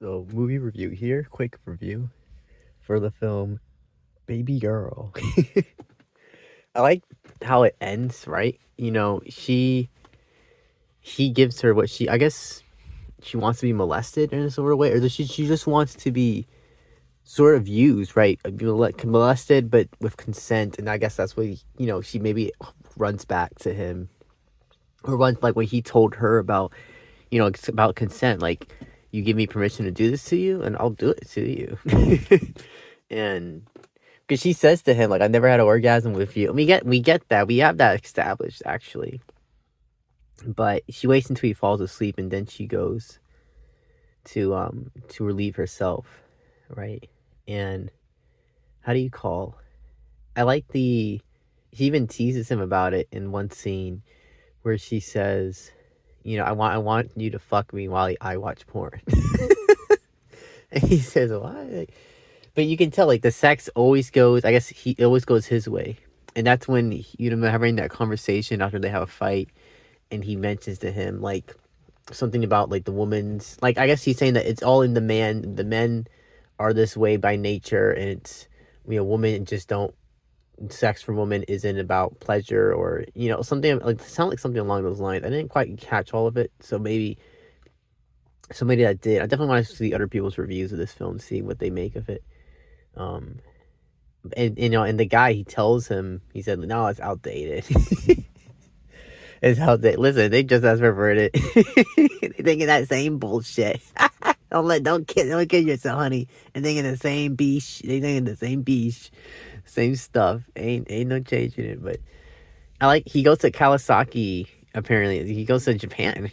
So, movie review here. Quick review for the film Baby Girl. I like how it ends, right? He gives her what I guess she wants to be molested in a sort of way, or she just wants to be sort of used, right? Molested, but with consent, and I guess that's what she maybe runs back to him, or runs like when he told her about it's about consent, like you give me permission to do this to you, and I'll do it to you. And because she says to him, like, "I never had an orgasm with you." And we get that. We have that established, actually. But she waits until he falls asleep, and then she goes to relieve herself, right? And how do you call? I like the she even teases him about it in one scene where she says, "I want you to fuck me while I watch porn." And he says, "What?" But you can tell, like, the sex always goes. I guess he it always goes his way, and that's when having that conversation after they have a fight, and he mentions to him like something about like the woman's like. I guess he's saying that it's all in the man. The men are this way by nature, and it's women just don't. Sex for women isn't about pleasure or something like sound like something along those lines. I didn't quite catch all of it, so maybe somebody that did. I definitely want to see other people's reviews of this film, see what they make of it. Um, and the guy, he tells him, he said, "No, it's outdated." It's outdated. Listen, they just as perverted. They thinking that same bullshit. Don't kid yourself, honey. And thinking the same beach. They thinking the same beach, same stuff. Ain't no changing it. But I like he goes to Kawasaki. Apparently, he goes to Japan.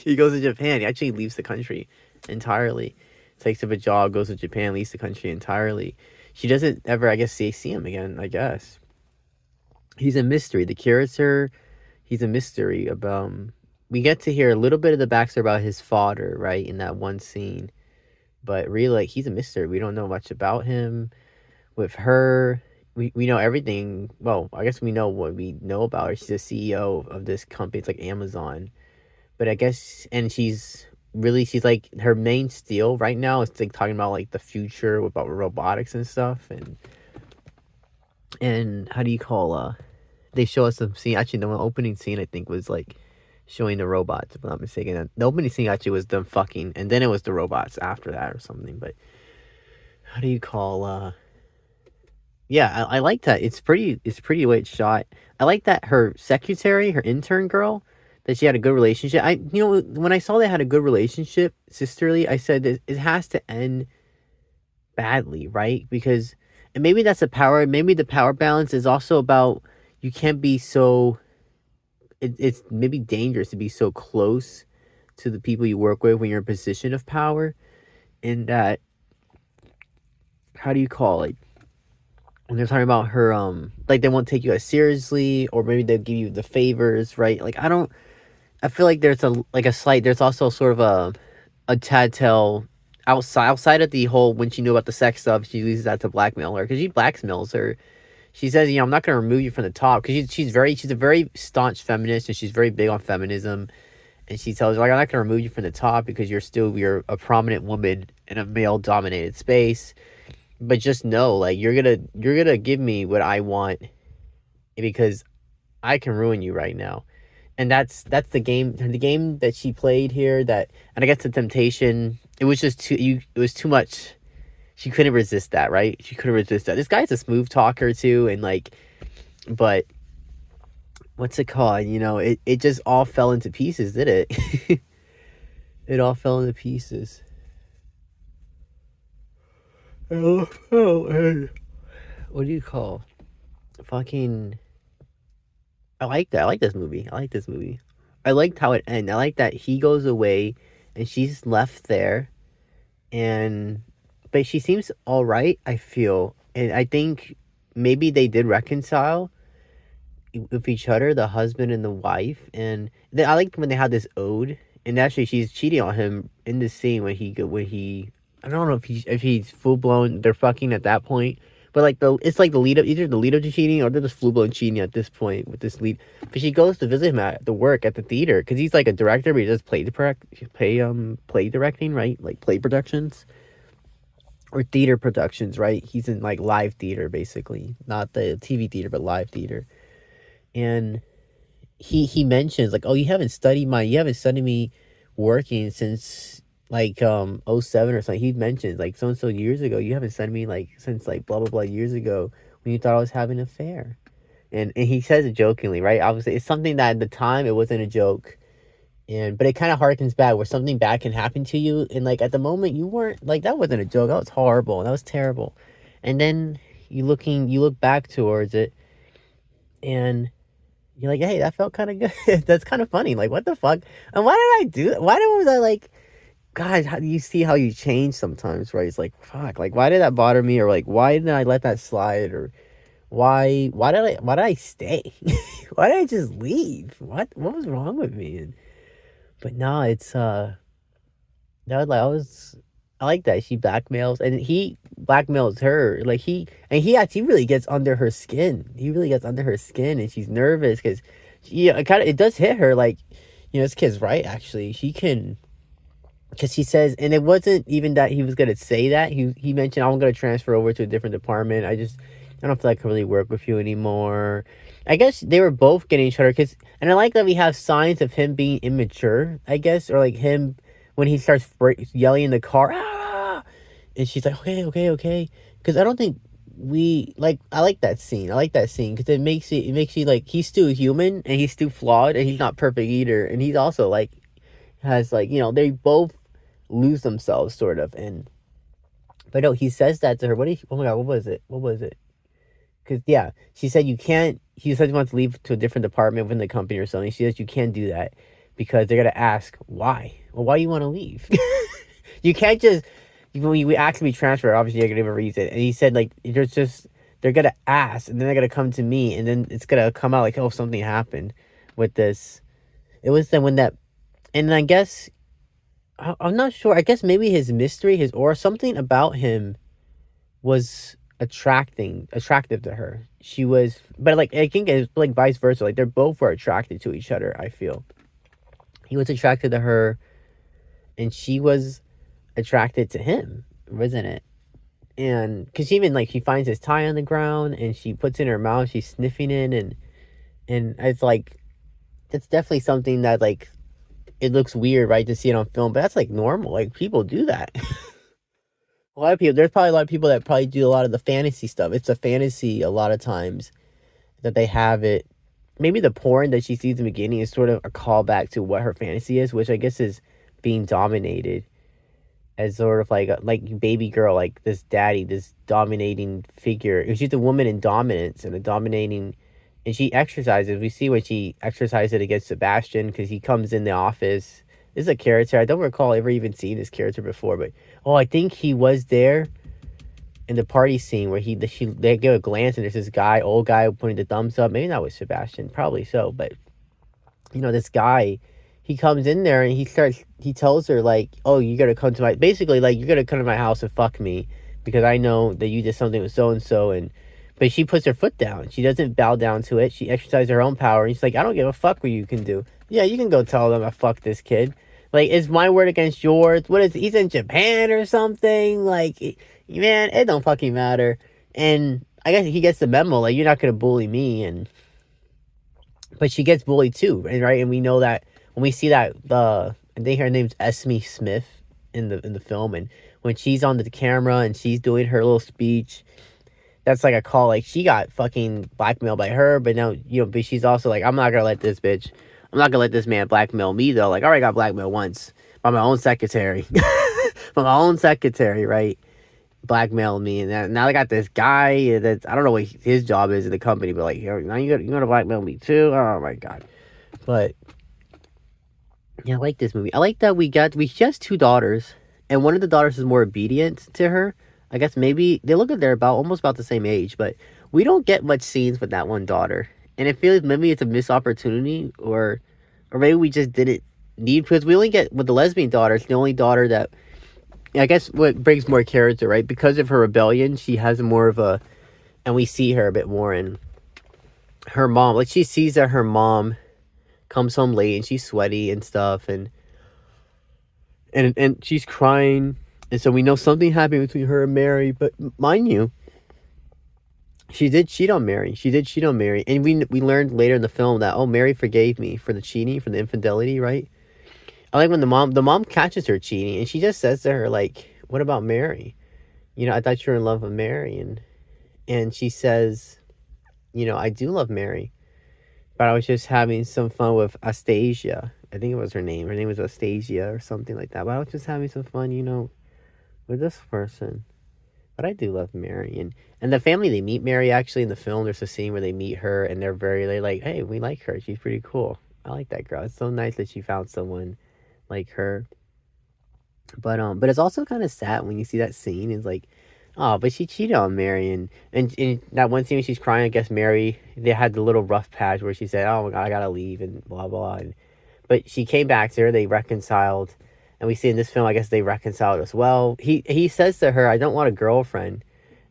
He goes to Japan. He actually leaves the country entirely. Takes up a job, goes to Japan, leaves the country entirely. She doesn't ever, I guess, see him again. I guess he's a mystery. The curator, he's a mystery. About we get to hear a little bit of the backstory about his father, right, in that one scene. But really, like, he's a mystery. We don't know much about him. With her, we know everything. Well, I guess we know what we know about her. She's the CEO of this company. It's like Amazon. But I guess, and she's like, her main steal right now is like talking about like the future about robotics and stuff. And how do you call, they show us some scene. Actually, the one opening scene, I think, was like showing the robots, if I'm not mistaken. And the opening scene actually was them fucking, and then it was the robots after that or something. But how do you call, yeah, I like that. It's pretty the way it's shot. I like that her secretary, her intern girl, that she had a good relationship. When I saw they had a good relationship, sisterly, I said that it has to end badly, right? Because, and maybe that's a power. Maybe the power balance is also about, you can't be so. It's maybe dangerous to be so close to the people you work with when you're in a position of power. And that, how do you call it? When they're talking about her, like, they won't take you as seriously, or maybe they'll give you the favors, right? Like, I feel like there's there's also sort of a tad tell outside of the whole, when she knew about the sex stuff, she uses that to blackmail her, because she blackmails her. She says, I'm not going to remove you from the top, because she's a very staunch feminist, and she's very big on feminism. And she tells her, like, I'm not going to remove you from the top because you're a prominent woman in a male dominated space. But just know, like, you're gonna give me what I want, because I can ruin you right now. And that's the game that she played here. That, and I guess the temptation, it was just it was too much. She couldn't resist that, right? She couldn't resist that. This guy's a smooth talker too, and like, but what's it called? It just all fell into pieces, did it? It all fell into pieces. Oh, hey. What do you call? Fucking. I like that. I like this movie. I like this movie. I liked how it ended. I like that he goes away and she's left there, and but she seems all right, I feel. And I think maybe they did reconcile with each other, the husband and the wife. And I like when they had this ode, and actually she's cheating on him in the scene when he I don't know if he's full blown, they're fucking at that point, But like it's like the lead up, either the lead up to cheating or they're just full blown cheating at this point with this lead. But she goes to visit him at the work at the theater because he's like a director, but he does play directing, right? Like play productions or theater productions, right? He's in like live theater basically, not the TV theater, but live theater. And he mentions like, oh, you haven't studied me working since like '07 or something. He mentions like so and so years ago. You haven't studied me like since like blah blah blah years ago when you thought I was having an affair. And he says it jokingly, right? Obviously, it's something that at the time it wasn't a joke, but it kind of harkens back where something bad can happen to you, and like at the moment you weren't like that wasn't a joke. That was horrible. That was terrible. And then you look back towards it, and you're like, hey, that felt kind of good. That's kind of funny. Like, what the fuck? And why did I do that? Was I like, God, how do you see how you change sometimes, right? It's like, fuck, like, why did that bother me? Or like, why didn't I let that slide? Or why did I stay? Why did I just leave? What was wrong with me? But no, it's, that was like, I like that. She blackmails, and he blackmails her. Like, he actually really gets under her skin. He really gets under her skin, and she's nervous because, it does hit her. Like, this kid's right, actually. She can, because he says, and it wasn't even that he was going to say that. He mentioned, I'm going to transfer over to a different department. I don't feel like I can really work with you anymore. I guess they were both getting each other, and I like that we have signs of him being immature, I guess, or like him when he starts yelling in the car, ah! And she's like, okay. Because I don't think I like that scene. I like that scene because it makes you like, he's still human and he's still flawed and he's not perfect either. And he's also like, has like, they both lose themselves sort of. But no, he says that to her. Oh my God, what was it? Because, yeah, she said he said he wants to leave to a different department within the company or something. She says you can't do that because they're going to ask, why? Well, why do you want to leave? You can't just, when we actually transfer, obviously you're going to give a reason. And he said, like, they're going to ask, and then they're going to come to me, and then it's going to come out like, oh, something happened with this. It was then when that, and I guess, I'm not sure, I guess maybe his mystery, or something about him was attractive to her. She was, but like I think it's like vice versa. Like they both were attracted to each other. I feel he was attracted to her, and she was attracted to him, wasn't it? And because even like she finds his tie on the ground, and she puts it in her mouth. She's sniffing it, and it's like it's definitely something that like it looks weird, right, to see it on film, but that's like normal. Like people do that. A lot of people, there's probably a lot of people that probably do a lot of the fantasy stuff. It's a fantasy a lot of times that they have it. Maybe the porn that she sees in the beginning is sort of a callback to what her fantasy is, which I guess is being dominated as sort of like baby girl, like this daddy, this dominating figure. She's a woman in dominance and a dominating, and she exercises. We see when she exercises against Sebastian because he comes in the office. This is a character. I don't recall ever even seeing this character before, but I think he was there in the party scene where they give a glance and there's this old guy putting the thumbs up. Maybe not with Sebastian, probably so, but this guy, he comes in there and he tells her like, oh, you gotta come to you're gonna come to my house and fuck me because I know that you did something with so and so, but she puts her foot down. She doesn't bow down to it. She exercises her own power, and she's like, I don't give a fuck what you can do. Yeah, you can go tell them I fucked this kid. Like, is my word against yours? He's in Japan or something? Like, man, it don't fucking matter. And I guess he gets the memo, like, you're not gonna bully me, but she gets bullied too, and right? And we know that when we see that I think her name's Esme Smith in the film, and when she's on the camera and she's doing her little speech, that's like a call, like she got fucking blackmailed by her, but now, but she's also like, I'm not gonna let this man blackmail me though. Like, I already got blackmailed once by my own secretary. Right? Blackmailed me, and now I got this guy that I don't know what his job is in the company, but like, now you're gonna blackmail me too? Oh my God. But yeah, I like this movie. I like that she has two daughters, and one of the daughters is more obedient to her. I guess maybe they look at they're almost about the same age, but we don't get much scenes with that one daughter. And it feels maybe it's a missed opportunity, or maybe we just didn't need, because we only get with the lesbian daughter. It's the only daughter that, I guess, what brings more character, right? Because of her rebellion, she has more of a and we see her a bit more, and her mom, like, she sees that her mom comes home late and she's sweaty and stuff, and she's crying, and so we know something happened between her and Mary. But mind you, she did cheat on Mary. She did cheat on Mary, and we learned later in the film that, oh, Mary forgave me for the cheating, for the infidelity, right? I like when the mom catches her cheating, and she just says to her, like, "What about Mary? I thought you were in love with Mary." And she says, "I do love Mary, but I was just having some fun with Astasia. I think it was her name. Her name was Astasia or something like that. But I was just having some fun, with this person. But I do love Mary." And the family, they meet Mary actually in the film. There's a scene where they meet her, and they're like, "Hey, we like her. She's pretty cool. I like that girl. It's so nice that she found someone like her." But it's also kind of sad when you see that scene. It's like, oh, but she cheated on Mary, and in that one scene when she's crying, I guess Mary, they had the little rough patch where she said, "Oh my God, I gotta leave," and blah blah. But she came back to her. They reconciled, and we see in this film, I guess they reconciled as well. He says to her, "I don't want a girlfriend,"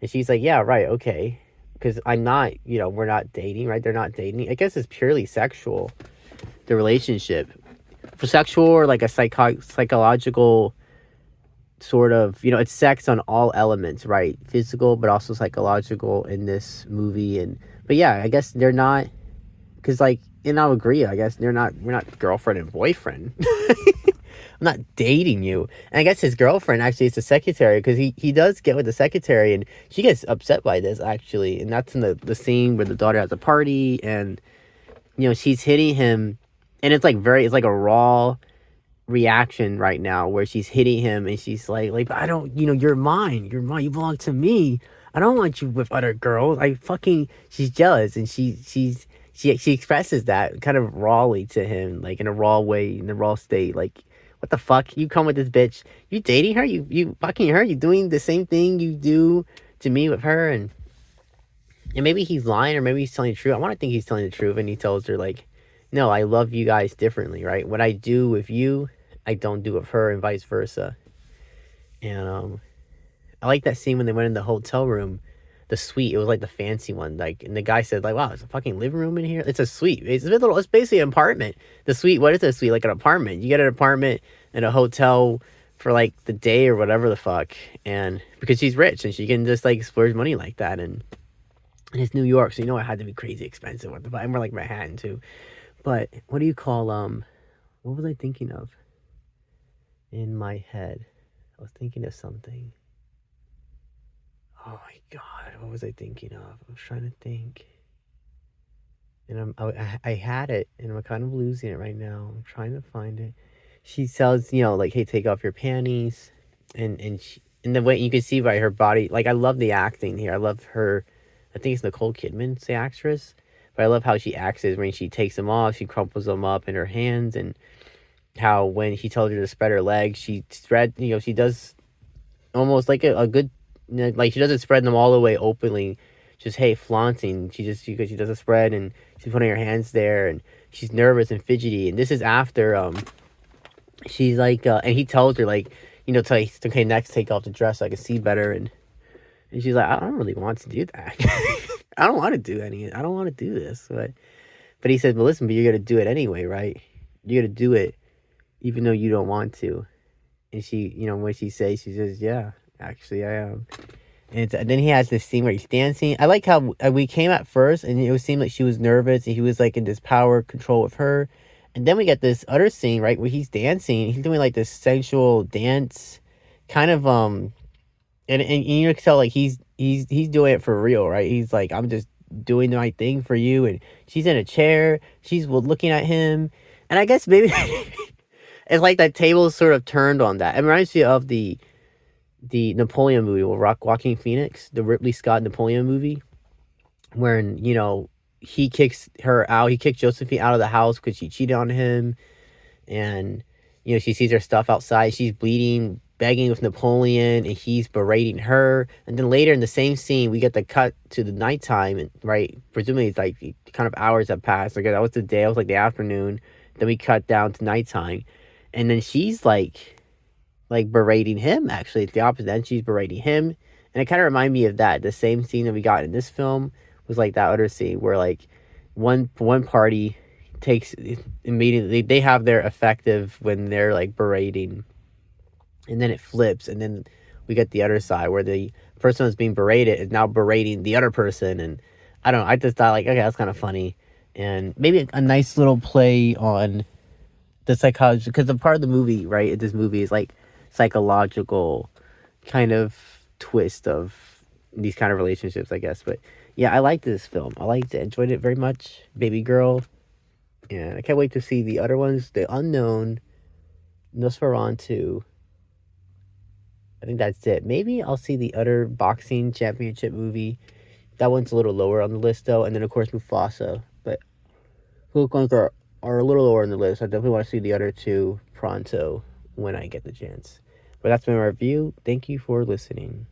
and she's like, "Yeah, right, okay," because I'm not, we're not dating, right? They're not dating. I guess it's purely sexual, the relationship, for sexual or like a psychological sort of, it's sex on all elements, right? Physical, but also psychological in this movie. But yeah, I guess they're not, because, like, and I'll agree, I guess we're not girlfriend and boyfriend. I'm not dating you. And I guess his girlfriend actually is the secretary, because he does get with the secretary, and she gets upset by this, actually. And that's in the scene where the daughter has a party, and, she's hitting him, and it's like a raw reaction right now where she's hitting him, and she's like, "But I don't, you're mine, you belong to me. I don't want you with other girls." She's jealous, and she expresses that kind of rawly to him, like in a raw way, in a raw state, like, "What the fuck, you come with this bitch, you dating her, you fucking her, you doing the same thing you do to me with her." And maybe he's lying, or maybe he's telling the truth. I want to think he's telling the truth, and he tells her, like, "No, I love you guys differently, right? What I do with you, I don't do with her, and vice versa." And I like that scene when they went in the hotel room, the suite. It was like the fancy one, like, and the guy said, like, "Wow, there's a fucking living room in here." It's a suite. It's basically an apartment. The suite. What is a suite? Like an apartment. You get an apartment in a hotel for like the day or whatever the fuck, and because she's rich and she can just like splurge money like that, and it's New York, so it had to be crazy expensive. What the fuck? And we're like Manhattan too. But what do you call what was I thinking of in my head? I was thinking of something. Oh my God, what was I thinking of? I was trying to think, and I had it, and I'm kind of losing it right now. I'm trying to find it. She tells, like, "Hey, take off your panties," and the way you can see by her body, like, I love the acting here. I love her. I think it's Nicole Kidman's the actress. But I love how she acts is when she takes them off, she crumples them up in her hands, and how when he tells her to spread her legs, she she does almost like a good, like, she doesn't spread them all the way openly, just, hey, flaunting. Because she does a spread, and she's putting her hands there, and she's nervous and fidgety. And this is after she's like, and he tells her, like, okay, next take off the dress so I can see better, and she's like, "I don't really want to do that." I don't want to do I don't want to do this. But he said, "Well, listen, but you're going to do it anyway, right? You're going to do it even though you don't want to." And she, when she says, "Yeah, actually I am." And then he has this scene where he's dancing. I like how we came at first, and it seemed like she was nervous, and he was like in this power control with her. And then we get this other scene, right, where he's dancing. He's doing like this sensual dance, kind of and you can tell, like, he's doing it for real, right? He's like, "I'm just doing the right thing for you." And she's in a chair, she's looking at him, and I guess maybe it's like that table is sort of turned on that. It reminds me of the Napoleon movie with Joaquin Phoenix, the Ridley Scott Napoleon movie, when he kicks her out. He kicked Josephine out of the house because she cheated on him, and she sees her stuff outside. She's bleeding, begging with Napoleon, and he's berating her. And then later in the same scene, we get the cut to the nighttime, and right, presumably it's like kind of hours have passed. Like, that was the day, it was like the afternoon. Then we cut down to nighttime, and then she's like berating him. Actually, it's the opposite. Then she's berating him, And it kind of reminded me of that. The same scene that we got in this film was like that other scene where like one party takes immediately, they have their effective when they're like berating, and then it flips, and then we get the other side where the person who's being berated is now berating the other person. And I don't know, I just thought like, okay, that's kind of funny, and maybe a nice little play on the psychology, because the part of the movie, right, this movie is like psychological kind of twist of these kind of relationships, I guess. But yeah, I liked this film. I liked it, enjoyed it very much. Baby Girl, and I can't wait to see the other ones. The Unknown, Nosferatu. I think that's it. Maybe I'll see the other boxing championship movie. That one's a little lower on the list though, and then of course Mufasa. But those ones are a little lower on the list. I definitely want to see the other two pronto when I get the chance. But that's my review. Thank you for listening.